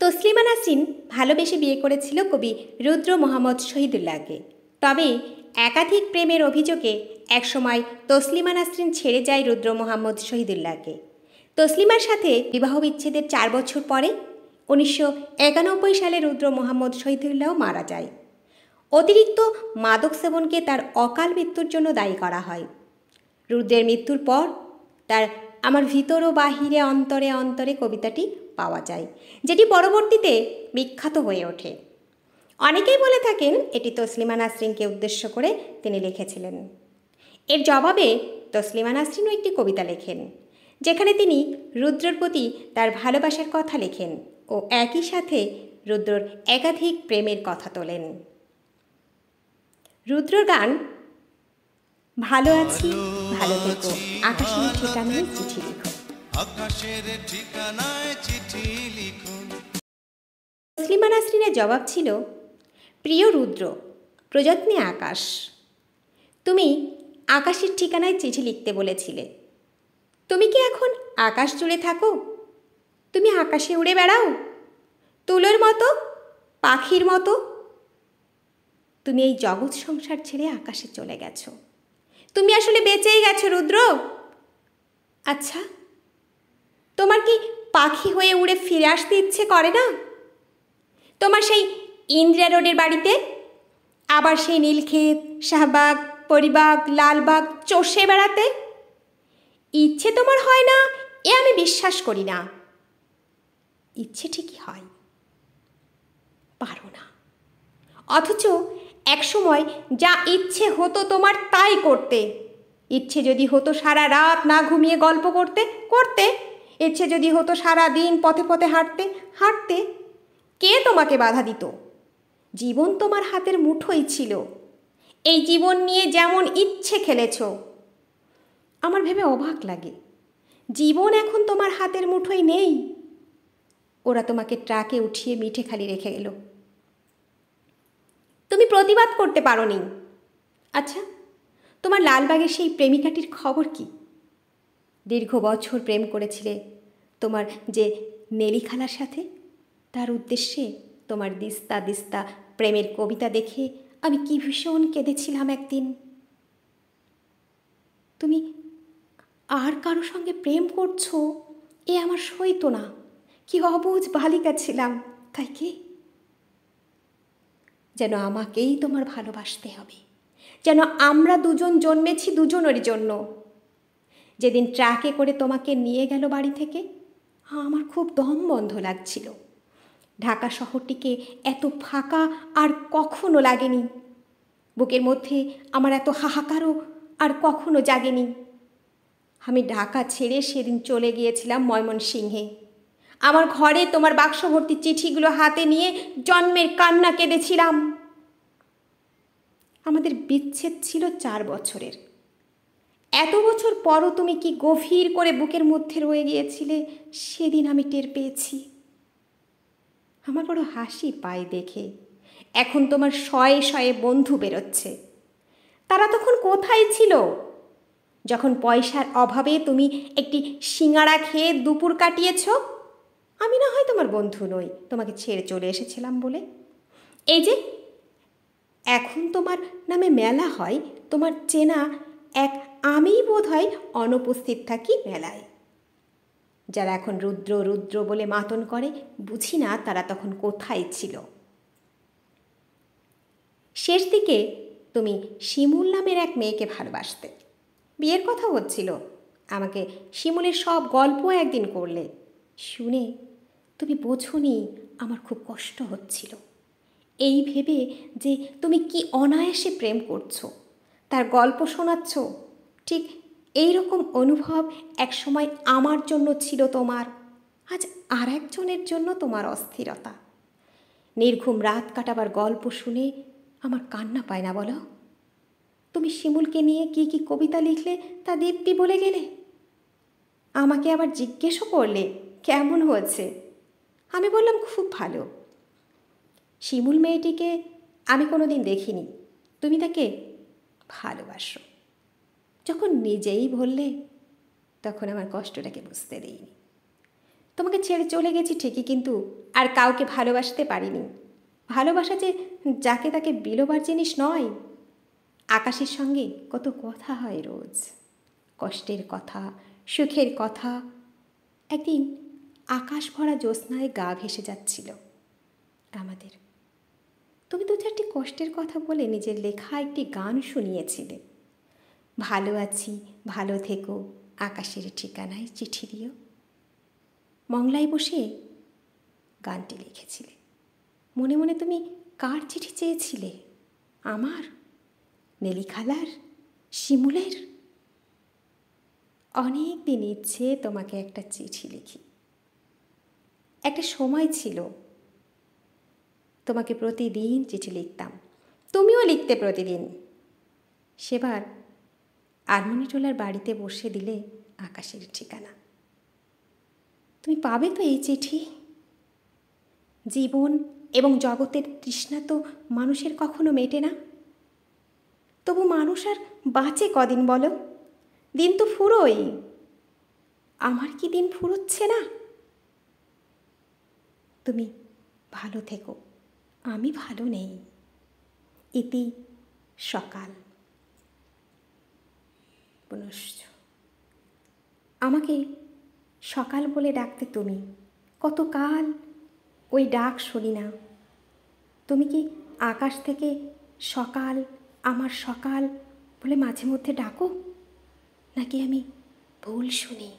তসলিমা নাসরিন ভালোবেসে বিয়ে করেছিল কবি রুদ্র মোহাম্মদ শহীদুল্লাহকে। তবে একাধিক প্রেমের অভিযোগে একসময় তসলিমা নাসরিন ছেড়ে যায় রুদ্র মোহাম্মদ শহীদুল্লাহকে। তসলিমার সাথে বিবাহ বিচ্ছেদের 4 বছর পরে 1991 সালে রুদ্র মোহাম্মদ শহীদুল্লাহ মারা যায়। অতিরিক্ত মাদক সেবনকে তার অকাল মৃত্যুর জন্য দায়ী করা হয়। রুদ্রের মৃত্যুর পর তার আমার ভিতর ও বাহিরে অন্তরে অন্তরে কবিতাটি পাওয়া যায়, যেটি পরবর্তীতে বিখ্যাত হয়ে ওঠে। অনেকেই বলে থাকেন এটি তসলিমা নাসরিনকে উদ্দেশ্য করে তিনি লিখেছিলেন। এর জবাবে তসলিমা নাসরিনও একটি কবিতা লেখেন, যেখানে তিনি রুদ্রর প্রতি তার ভালোবাসার কথা লেখেন ও একই সাথে রুদ্রর একাধিক প্রেমের কথা তোলেন। রুদ্রর গান ভালো আছি ভালো থেকো, আকাশের ঠিকানায় চিঠি লিখো। আকাশের ঠিকানায় চিঠি লিখো। তসলিমা নাসরিনের জবাব ছিল, প্রিয় রুদ্র, প্রযত্নে আকাশ, তুমি আকাশের ঠিকানায় চিঠি লিখতে বলেছিলে। তুমি কি এখন আকাশ জুড়ে থাকো? তুমি আকাশে উড়ে বেড়াও তুলোর মতো, পাখির মতো? তুমি এই জগৎ সংসার ছেড়ে আকাশে চলে গেছো। তুমি আসলে বেঁচেই গেছো রুদ্র। আচ্ছা, তোমার কি পাখি হয়ে উড়ে ফিরে আসতে ইচ্ছে করে না? তোমার সেই ইন্দিরা রোডের বাড়িতে, আবার সেই নীলক্ষেত, শাহবাগ, পরিবাগ, লালবাগ চষে বেড়াতে ইচ্ছে তোমার হয় না এ আমি বিশ্বাস করি না। ইচ্ছে ঠিকই হয়, পারো না। অথচ একসময় যা ইচ্ছে হতো তোমার তাই করতে। ইচ্ছে যদি হতো সারা রাত না ঘুমিয়ে গল্প করতে করতে, ইচ্ছে যদি হতো সারা দিন পথে পথে হাঁটতে হাঁটতে। কে তোমাকে বাধা দিত? জীবন তোমার হাতের মুঠোই ছিল। এই জীবন নিয়ে যেমন ইচ্ছে খেলেছ। আমার ভেবে অবাক লাগে, জীবন এখন তোমার হাতের মুঠোয় নেই। ওরা তোমাকে ট্রাকে উঠিয়ে মিঠে খালি রেখে গেল। তুমি প্রতিবাদ করতে পারোনি। আচ্ছা, তোমার লালবাগের সেই প্রেমিকাটির খবর কি? দীর্ঘ বছর প্রেম করেছিলে তোমার যে নেলি খালার সাথে। তার উদ্দেশ্যে তোমার দিস্তা দিস্তা প্রেমের কবিতা দেখে আমি কি ভীষণ কেঁদেছিলাম একদিন। তুমি আর কারো সঙ্গে প্রেম করছো এ আমার সইতো না। কি অবুঝ বালিকা ছিলাম, তাই কি? যেন আমাকেই তোমার ভালোবাসতে হবে, যেন আমরা দুজন জন্মেছি দুজনেরই জন্য। যেদিন ট্রাকে করে তোমাকে নিয়ে গেল বাড়ি থেকে, আমার খুব দম বন্ধ লাগছিল। ঢাকা শহরটিকে এত ফাঁকা আর কখনো লাগেনি। বুকের মধ্যে আমার এত হাহাকারও আর কখনো জাগেনি। আমি ঢাকা ছেড়ে সেদিন চলে গিয়েছিলাম ময়মনসিংহে। আমার ঘরে তোমার বাক্স ভর্তি চিঠিগুলো হাতে নিয়ে জন্মের কান্না কেঁদেছিলাম। আমাদের বিচ্ছেদ ছিল 4 বছরের। এত বছর পরও তুমি কি গভীর করে বুকের মধ্যে রয়ে গিয়েছিলে সেদিন আমি টের পেয়েছি। আমার বড় হাসি পায় দেখে। এখন তোমার শয়ে শয়ে বন্ধু বেরোচ্ছে। তারা তখন কোথায় ছিল যখন পয়সার অভাবে তুমি একটি সিঙাড়া খেয়ে দুপুর কাটিয়েছ? আমি না হয় তোমার বন্ধু নই, তোমাকে ছেড়ে চলে এসেছিলাম বলে। এই যে এখন তোমার নামে মেলা হয়, তোমার চেনা এক আমিই বোধ হয় অনুপস্থিত থাকি মেলায়। যারা এখন রুদ্র রুদ্র বলে মাতন করে, বুঝি না তারা তখন কোথায় ছিল। শেষ দিকে তুমি শিমুল নামের এক মেয়েকে ভালোবাসতে। বিয়ের কথা হচ্ছিল। আমাকে শিমুলের সব গল্প একদিন করলে। শুনে তুমি বোঝোনি আমার খুব কষ্ট হচ্ছিল। এই ভেবে যে তুমি কি অনায়াসে প্রেম করছো, তার গল্প শোনাচ্ছ। ঠিক এই রকম অনুভব একসময় আমার জন্য ছিল তোমার, আজ আর একজনের জন্য তোমার অস্থিরতা। নির্ঘুম রাত কাটাবার গল্প শুনে আমার কান্না পায় না বলো? তুমি শিমুলকে নিয়ে কি কি কবিতা লিখলে তা দিব্যি বলে গেলে। আমাকে আবার জিজ্ঞেসও করলে কেমন হয়েছে। আমি বললাম খুব ভালো। শিমুল মেয়েটিকে আমি কোনোদিন দেখিনি, তুমি তাকে ভালোবাসো। যখন নিজেই বললে তখন আমার কষ্টটাকে বুঝতে দেইনি। তোমাকে ছেড়ে চলে গেছি ঠিকই, কিন্তু আর কাউকে ভালোবাসতে পারিনি। ভালোবাসা যে যাকে তাকে বিলোবার জিনিস নয়। আকাশের সঙ্গে কত কথা হয় রোজ, কষ্টের কথা, সুখের কথা। একদিন আকাশ ভরা জ্যোৎস্নায় গা ভেসে যাচ্ছিল আমাদের। তুমি দু চারটি কষ্টের কথা বলে নিজের লেখা একটি গান শুনিয়েছিলে। ভালো আছি, ভালো থেকো, আকাশের ঠিকানায় চিঠি দিও। মংলায় বসে গানটি লিখেছিলে। মনে মনে তুমি কার চিঠি চেয়েছিলে? আমার, নেলি খালার, শিমুলের? অনেক দিন ইচ্ছে তোমাকে একটা চিঠি লিখি। একটা সময় ছিল তোমাকে প্রতিদিন চিঠি লিখতাম, তুমিও লিখতে প্রতিদিন। সেবার আরমনিটোলার বাড়িতে বসে দিলে আকাশের ঠিকানা। তুমি পাবে তো এই চিঠি? জীবন এবং জগতের তৃষ্ণা তো মানুষের কখনো মেটে না। তবু মানুষ আর বাঁচে কদিন বলো? দিন তো ফুরোই। আমার কি দিন ফুরোচ্ছে না? তুমি ভালো থেকো, আমি ভালো নেই। ইতি সকাল। পুনশ্চ। আমাকে সকাল বলে ডাকতে তুমি। কতকাল ওই ডাক শুনি না। তুমি কি আকাশ থেকে সকাল, আমার সকাল বলে মাঝে মধ্যে ডাকো? নাকি আমি ভুল শুনি?